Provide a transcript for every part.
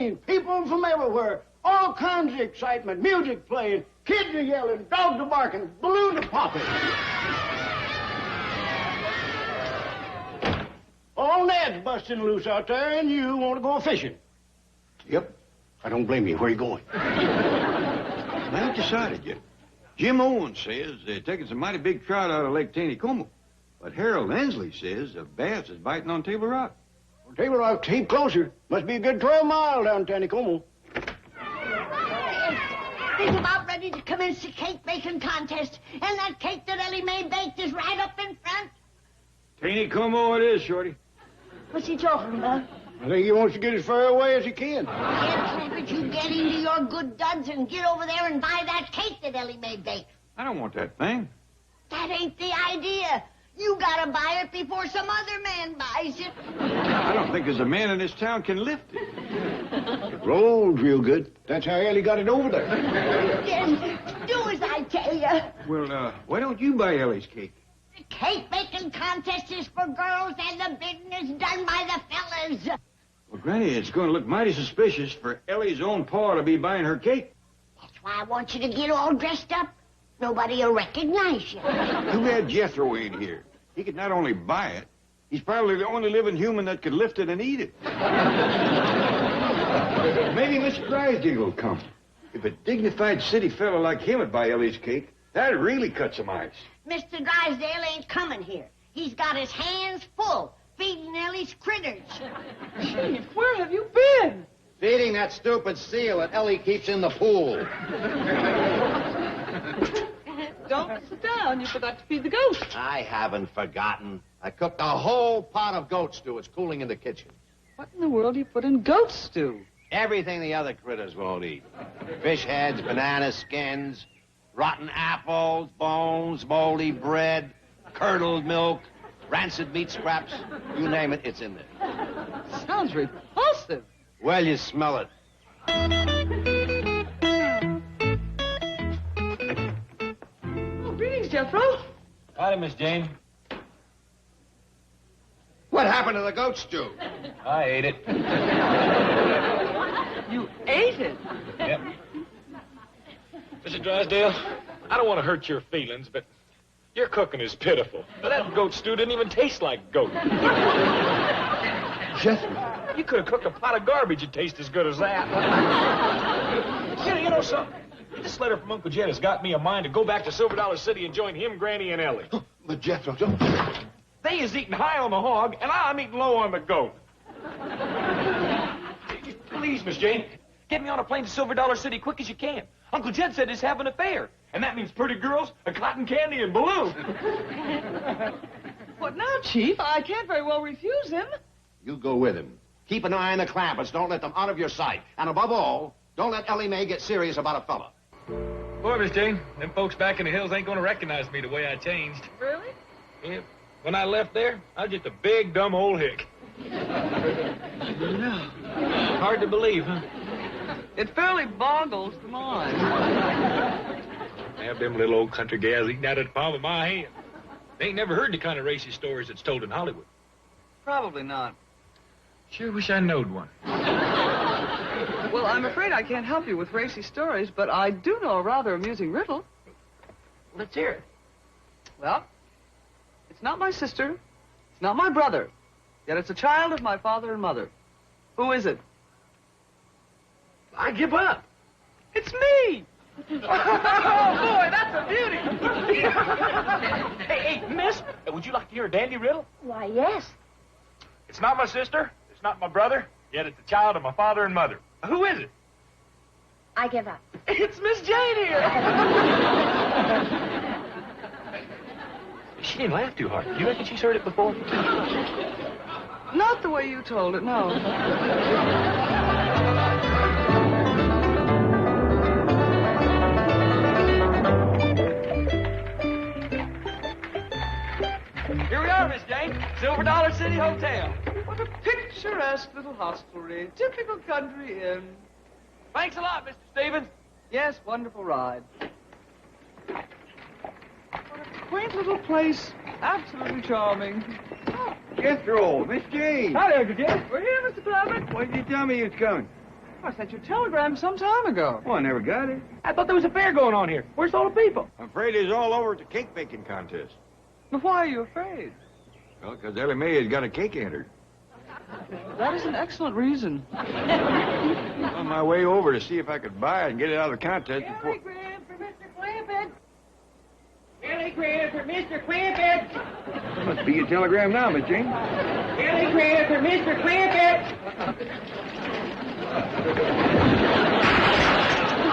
People from everywhere, all kinds of excitement, music playing, kids are yelling, dogs are barking, balloons are popping. All nets busting loose out there, and you want to go fishing. Yep. I don't blame you. Where are you going? I ain't decided yet. Jim Owens says they're taking some mighty big trout out of Lake Taneycomo. But Harold Ensley says a bass is biting on Table Rock. Well, Table Rock's a heap closer. Must be a good 12 miles down Taneycomo. Think about ready to commence the cake baking contest. And that cake that Ellie Mae baked is right up in front. Taneycomo it is, Shorty. What's he talking about? I think he wants to get as far away as he can. Clampetts, you get into your good duds and get over there and buy that cake that Ellie Mae baked. I don't want that thing. That ain't the idea. You gotta buy it before some other man buys it. I don't think there's a man in this town can lift it. It rolls real good. That's how Ellie got it over there. Yes, do as I tell you. Well, why don't you buy Ellie's cake? The cake baking contest is for girls and the bidding is done by the fellas. Well, Granny, it's going to look mighty suspicious for Ellie's own pa to be buying her cake. That's why I want you to get all dressed up. Nobody will recognize you. Too bad Jethro ain't here. He could not only buy it, he's probably the only living human that could lift it and eat it. Maybe Mr. Drysdale will come. If a dignified city fellow like him would buy Ellie's cake, that'd really cut some ice. Mr. Drysdale ain't coming here. He's got his hands full feeding Ellie's critters. Chief, where have you been? Feeding that stupid seal that Ellie keeps in the pool. Don't sit down. You forgot to feed the goats. I haven't forgotten. I cooked a whole pot of goat stew. It's cooling in the kitchen. What in the world do you put in goat stew? Everything the other critters won't eat. Fish heads, banana skins, rotten apples, bones, moldy bread, curdled milk, rancid meat scraps. You name it, it's in there. Sounds repulsive. Well, you smell it. Oh, greetings, Jethro. Howdy, Miss Jane. What happened to the goat stew? I ate it. You ate it? Yep. Mr. Drysdale, I don't want to hurt your feelings, but your cooking is pitiful. That goat stew didn't even taste like goat. Jethro. You could have cooked a pot of garbage and taste as good as that. You know something? This letter from Uncle Jed has got me a mind to go back to Silver Dollar City and join him, Granny, and Ellie. But Jethro, don't... They is eating high on the hog, and I'm eating low on the goat. Please, Miss Jane, get me on a plane to Silver Dollar City quick as you can. Uncle Jed said he's having a fair, and that means pretty girls, a cotton candy, and balloons. What now, Chief? I can't very well refuse him. You go with him. Keep an eye on the Clampetts. Don't let them out of your sight. And above all, don't let Ellie Mae get serious about a fella. Boy, Miss Jane, them folks back in the hills ain't gonna recognize me the way I changed. Really? Yeah. When I left there, I was just a big, dumb old hick. No. Hard to believe, huh? It fairly boggles the mind. Have them little old country gals eating out of the palm of my hand. They ain't never heard the kind of racist stories that's told in Hollywood. Probably not. Sure wish I knowed one. Well, I'm afraid I can't help you with racy stories, but I do know a rather amusing riddle. Let's hear it. Well, it's not my sister, it's not my brother, yet it's a child of my father and mother. Who is it? I give up. It's me! Oh, boy, that's a beauty! Hey, miss, would you like to hear a dandy riddle? Why, yes. It's not my sister, it's not my brother, yet it's a child of my father and mother. Who is it? I give up. It's Miss Jane here! She didn't laugh too hard. You reckon she's heard it before? Not the way you told it, no. Here we are, Miss Jane. Silver Dollar City Hotel. What a picturesque little hostelry. Typical country inn. Thanks a lot, Mr. Stevens. Yes, wonderful ride. What a quaint little place. Absolutely charming. Jethro, Miss Jane. Howdy, Uncle Jed. We're here, Mr. Clampett. Why didn't you tell me you was coming? I sent you a telegram some time ago. Oh, I never got it. I thought there was a fair going on here. Where's all the people? I'm afraid it's all over at the cake baking contest. But why are you afraid? Well, because Ellie Mae has got a cake entered. That is an excellent reason. On my way over to see if I could buy it and get it out of the contest before... Telegram for Mr. Clampetts. Telegram for Mr. Clampetts. That must be your telegram now, Miss Jane. Telegram for Mr. Clampetts.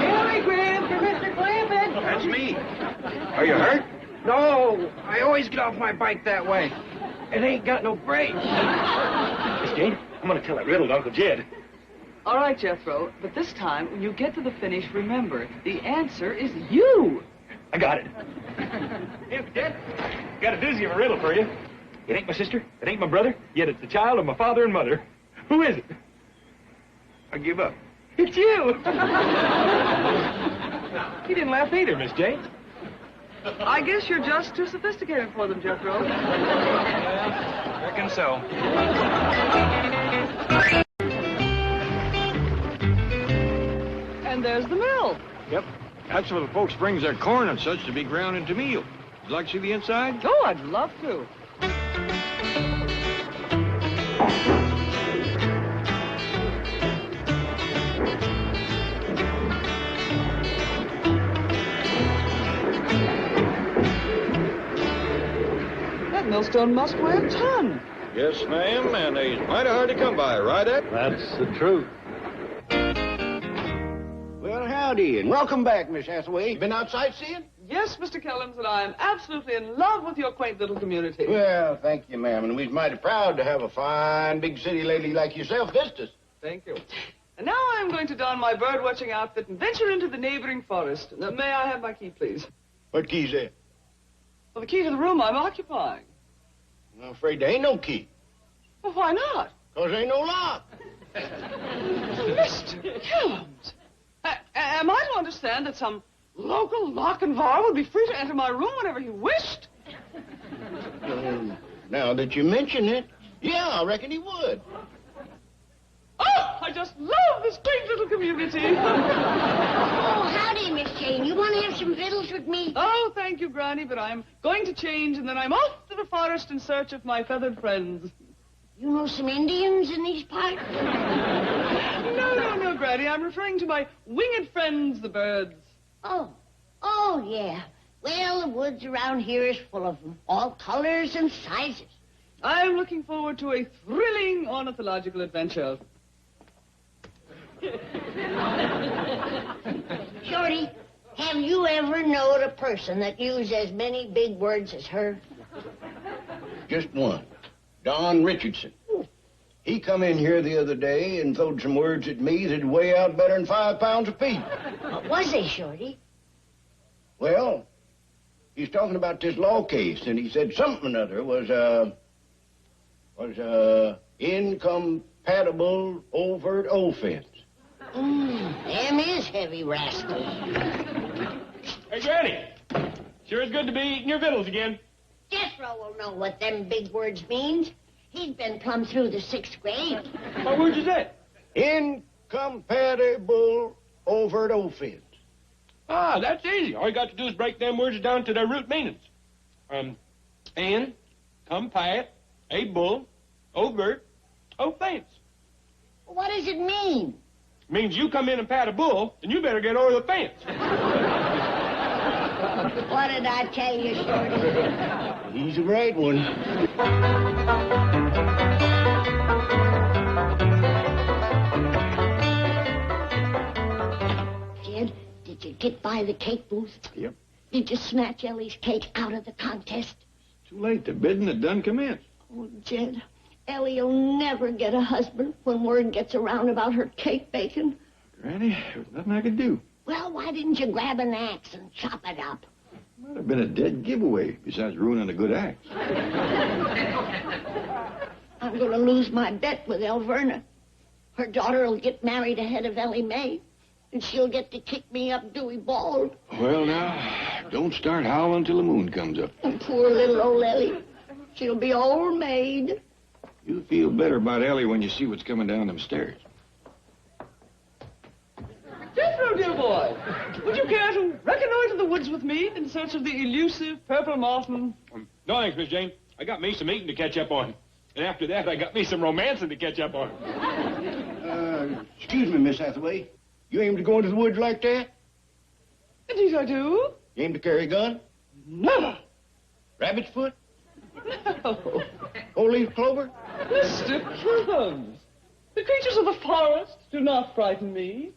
Telegram for Mr. Clampetts. That's me. Are you hurt? No, I always get off my bike that way. It ain't got no brakes. Miss Jane, I'm going to tell that riddle to Uncle Jed. All right, Jethro, but this time, when you get to the finish, remember, the answer is you. I got it. Hey, Uncle Jed, got a doozy of a riddle for you. It ain't my sister, it ain't my brother, yet it's the child of my father and mother. Who is it? I give up. It's you. He didn't laugh either, Miss Jane. I guess you're just too sophisticated for them, Jethro. Reckon so. And there's the mill. Yep. That's where the folks brings their corn and such to be ground into meal. Would you like to see the inside? Oh, I'd love to. That millstone must weigh a ton. Yes, ma'am, and they's mighty hard to come by, right, Ed? That's the truth. Well, howdy, and welcome back, Miss Hathaway. You been out sightseeing? Yes, Mr. Kellums, and I am absolutely in love with your quaint little community. Well, thank you, ma'am, and we're mighty proud to have a fine, big city lady like yourself visit us. Thank you. And now I'm going to don my bird-watching outfit and venture into the neighboring forest. Now, may I have my key, please? What key's that? Well, the key to the room I'm occupying. I'm afraid there ain't no key, Well, why not? 'cause there ain't no lock. Mr. Kellums, am I to understand that some local lock and bar would be free to enter my room whenever he wished? Now that you mention it, yeah, I reckon he would. Oh, I just love this quaint little community. Oh, howdy, Miss Jane. You want to have some victuals with me? Oh, thank you, Granny, but I'm going to change, and then I'm off to the forest in search of my feathered friends. You know some Indians in these parts? No, Granny. I'm referring to my winged friends, the birds. Oh, yeah. Well, the woods around here is full of them, all colors and sizes. I'm looking forward to a thrilling ornithological adventure. Shorty, have you ever known a person that used as many big words as her? Just one. Don Richardson. He come in here the other day and throwed some words at me that'd weigh out better than 5 pounds apiece. What was they, Shorty? Well, he's talking about this law case, and he said something or other was incompatible overt offense. Them is heavy rascals. Hey, Granny. Sure is good to be eating your victuals again. Jethro will know what them big words means. He's been plumb through the 6th grade. What words is that? Incompatible overt offense. Ah, that's easy. All you got to do is break them words down to their root meanings. Incompatible overt offense. What does it mean? Means you come in and pat a bull, and you better get over the fence. What did I tell you, Shorty? He's a great one. Jed, did you get by the cake booth? Yep. Did you snatch Ellie's cake out of the contest? Too late. The bidding had done commenced. Oh, Jed, Ellie'll never get a husband when word gets around about her cake baking. Granny, there was nothing I could do. Well, why didn't you grab an axe and chop it up? Might have been a dead giveaway, besides ruining a good act. I'm going to lose my bet with Elverna. Her daughter will get married ahead of Ellie Mae, and she'll get to kick me up Dewey Bald. Well, now, don't start howling till the moon comes up. And poor little old Ellie. She'll be old maid. You'll feel better about Ellie when you see what's coming down them stairs. Hello, dear boy. Would you care to reconnoiter the woods with me in search of the elusive purple martin? No, thanks, Miss Jane. I got me some eating to catch up on. And after that, I got me some romancing to catch up on. Excuse me, Miss Hathaway. You aim to go into the woods like that? Indeed I do. You aim to carry a gun? Never. Rabbit's foot? No. Whole-leaf clover? Mr. Crumbs, the creatures of the forest do not frighten me.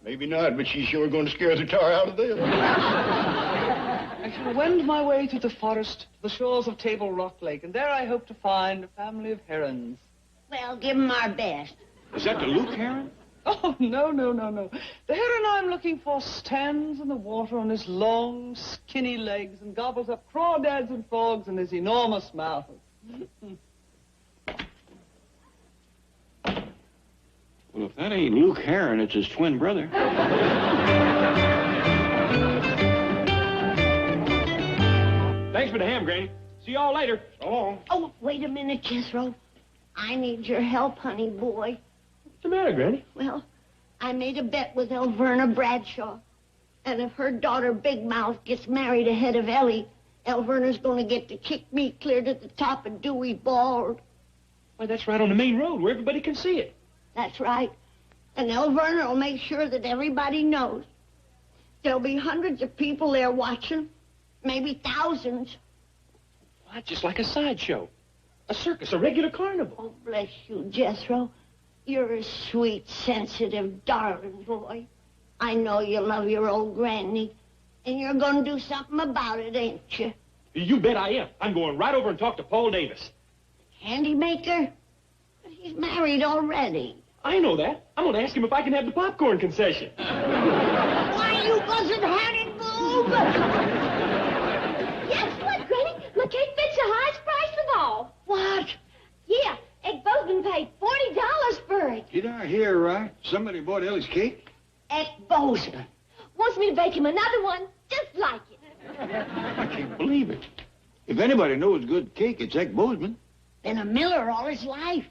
Maybe not, but she's sure going to scare the tar out of them. I shall wend my way through the forest to the shores of Table Rock Lake, and there I hope to find a family of herons. Well, give 'em our best. Is that the Luke heron? Oh, no. The heron I'm looking for stands in the water on his long, skinny legs and gobbles up crawdads and frogs in his enormous mouth. Well, if that ain't Luke Heron, it's his twin brother. Thanks for the ham, Granny. See y'all later. So long. Oh, wait a minute, Jethro. I need your help, honey boy. What's the matter, Granny? Well, I made a bet with Elverna Bradshaw. And if her daughter Big Mouth gets married ahead of Ellie, Elverna's going to get to kick me clear to the top of Dewey Bald. Why, that's right on the main road where everybody can see it. That's right. And Elverna will make sure that everybody knows. There'll be hundreds of people there watching, maybe thousands. Why, just like a sideshow. A circus, a regular carnival. Oh, bless you, Jethro. You're a sweet, sensitive, darling boy. I know you love your old granny, and you're going to do something about it, ain't you? You bet I am. I'm going right over and talk to Paul Davis. Handy maker? But he's married already. I know that. I'm going to ask him if I can have the popcorn concession. Why, you wasn't boob? Guess what, Granny? My cake fetched the highest price of all. What? Yeah, Egg Bozeman paid $40 for it. Did I hear right? Somebody bought Ellie's cake? At Bozeman. Wants me to bake him another one just like it. I can't believe it. If anybody knows good cake, it's Egg Bozeman. Been a miller all his life.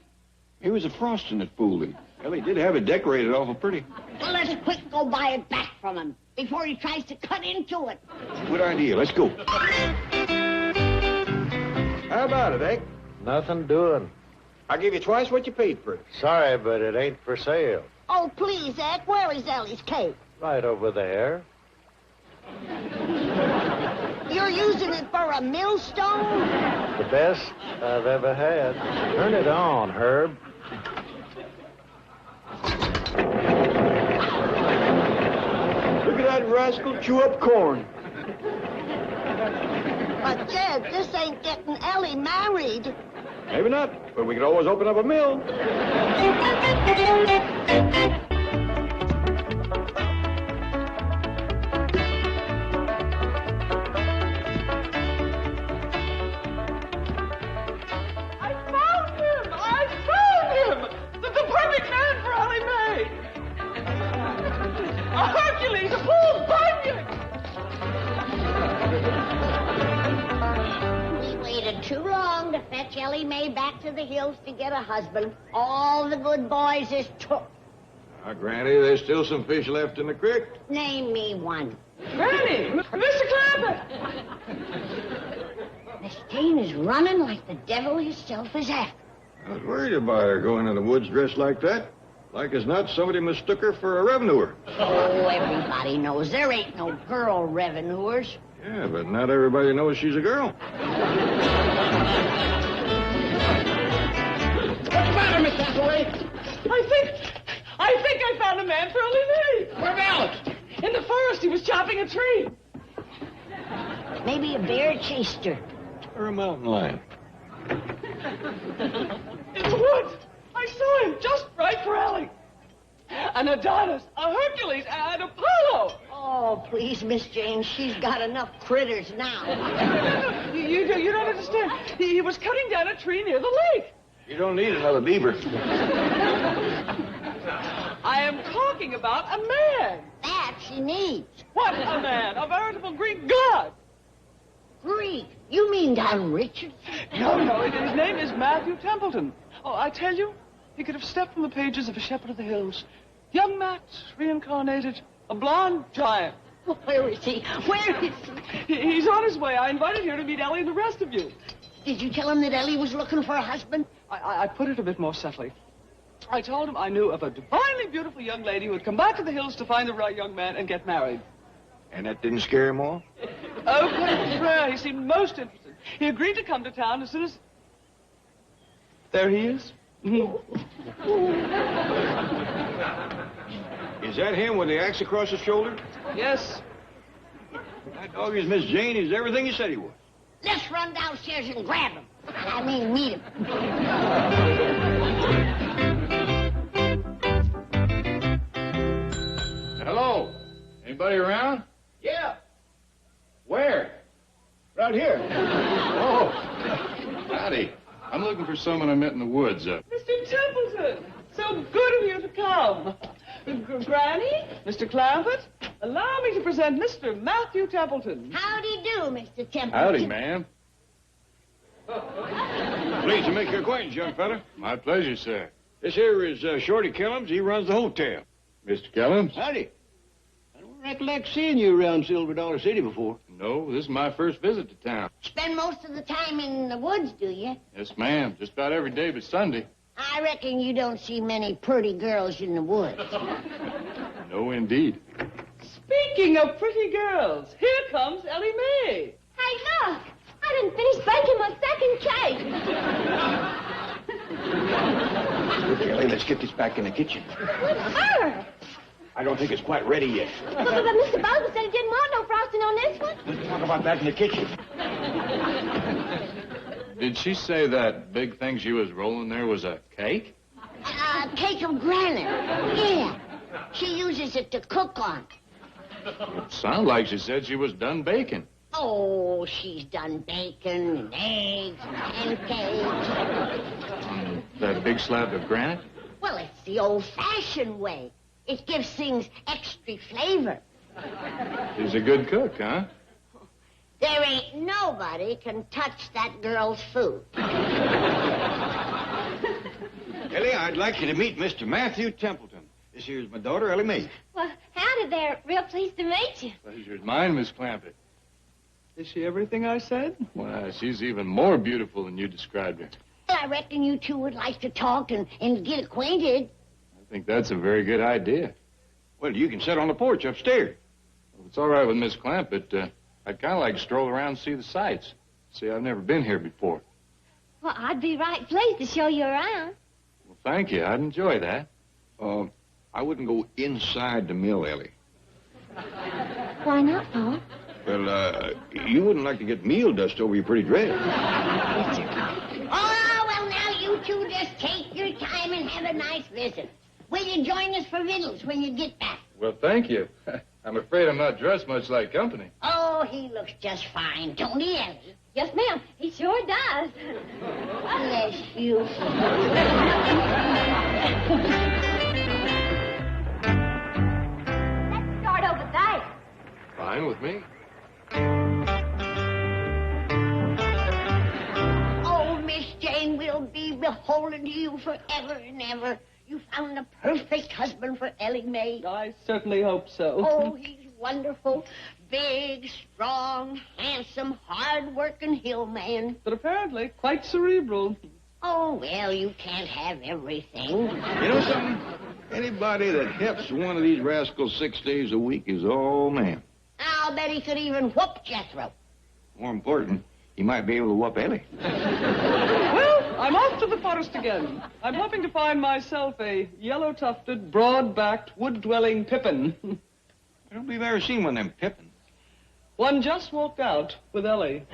It was the frosting that fooled him. Ellie did have it decorated awful pretty. Well, let's quick go buy it back from him before he tries to cut into it. Good idea. Let's go. How about it, Egg? Nothing doing. I'll give you twice what you paid for it. Sorry, but it ain't for sale. Oh, please, Ed, where is Ellie's cake? Right over there. You're using it for a millstone? The best I've ever had. Turn it on, Herb. Look at that rascal chew up corn. But, Jed, this ain't getting Ellie married. Maybe not, but we could always open up a mill. Too long to fetch Ellie Mae back to the hills to get a husband. All the good boys is took. Now, Granny, there's still some fish left in the creek. Name me one. Granny! Mr. Clampett! Miss Jane is running like the devil himself is after. I was worried about her going in the woods dressed like that. Like as not, somebody mistook her for a revenuer. Oh, everybody knows there ain't no girl revenuers. Yeah, but not everybody knows she's a girl. What's the matter, Miss Hathaway? I think I found a man for Ellie Mae. Where's Alex? In the forest, he was chopping a tree. Maybe a bear chased her. Or a mountain lion. In the woods. I saw him just right for Ellie. An Adonis, a Hercules, and Apollo. Oh, please, Miss Jane, she's got enough critters now. You don't understand. He was cutting down a tree near the lake. You don't need another beaver. I am talking about a man. That she needs. What a man? A veritable Greek god. Greek? You mean Don Richardson? No, his name is Matthew Templeton. Oh, I tell you, he could have stepped from the pages of A Shepherd of the Hills. Young Max, reincarnated. A blonde giant. Where is he? Where is he? He's on his way. I invited here to meet Ellie and the rest of you. Did you tell him that Ellie was looking for a husband? I put it a bit more subtly. I told him I knew of a divinely beautiful young lady who had come back to the hills to find the right young man and get married. And that didn't scare him off? Oh, prayer. He seemed most interested. He agreed to come to town as soon as... There he is. Is that him with the axe across his shoulder? Yes. That dog is Miss Jane. He's everything you said he was. Let's run downstairs and grab him. I mean, meet him. Hello. Anybody around? Yeah, Where? right here. Oh. Howdy. I'm looking for someone I met in the woods. Mr. Templeton, so good of you to come. Granny, Mr. Clampett, allow me to present Mr. Matthew Templeton. Howdy do, Mr. Templeton. Howdy, ma'am. Pleased to make your acquaintance, young fella. My pleasure, sir. This here is Shorty Kellums. He runs the hotel. Mr. Kellums? Howdy. I don't recollect seeing you around Silver Dollar City before. No, this is my first visit to town. Spend most of the time in the woods, do you? Yes, ma'am. Just about every day but Sunday. I reckon you don't see many pretty girls in the woods. No, indeed. Speaking of pretty girls, here comes Ellie Mae. Hey, look! I didn't finish baking my second cake. Kelly, let's get this back in the kitchen. What's her? I don't think it's quite ready yet. But Mr. Bowden said he didn't want no frosting on this one. Let's talk about that in the kitchen. Did she say that big thing she was rolling there was a cake? Cake of granite. Yeah. She uses it to cook on. It sounded like she said she was done baking. Oh, she's done bacon and eggs and pancakes. On that big slab of granite? Well, it's the old-fashioned way. It gives things extra flavor. She's a good cook, huh? There ain't nobody can touch that girl's food. Ellie, I'd like you to meet Mr. Matthew Templeton. This here's my daughter, Ellie Mae. Well, howdy there. Real pleased to meet you. Pleasure's mine, Miss Clampett. Is she everything I said? Well, she's even more beautiful than you described her. I reckon you two would like to talk and get acquainted. I think that's a very good idea. Well, you can sit on the porch upstairs. If it's all right with Miss Clampett, I'd kind of like to stroll around and see the sights. See, I've never been here before. Well, I'd be right pleased to show you around. Well, thank you. I'd enjoy that. I wouldn't go inside the mill, Ellie. Why not, Paul? Well, you wouldn't like to get meal dust over your pretty dress. Oh, well, now you two just take your time and have a nice visit. Will you join us for victuals when you get back? Well, thank you. I'm afraid I'm not dressed much like company. Oh, he looks just fine, don't he, Ellie? Yes, ma'am. He sure does. Bless you. Let's start over there. Fine with me. Oh, Miss Jane, we'll be beholden to you forever and ever. You found the perfect husband for Ellie Mae. I certainly hope so. Oh, he's wonderful. Big, strong, handsome, hard-working hill man. But apparently quite cerebral. Oh, well, you can't have everything. You know something? Anybody that helps one of these rascals 6 days a week is all man. I'll bet he could even whoop Jethro. More important, he might be able to whoop Ellie. Well, I'm off to the forest again. I'm hoping to find myself a yellow-tufted, broad-backed, wood-dwelling pippin. I don't believe I've ever seen one of them pippins. One just walked out with Ellie.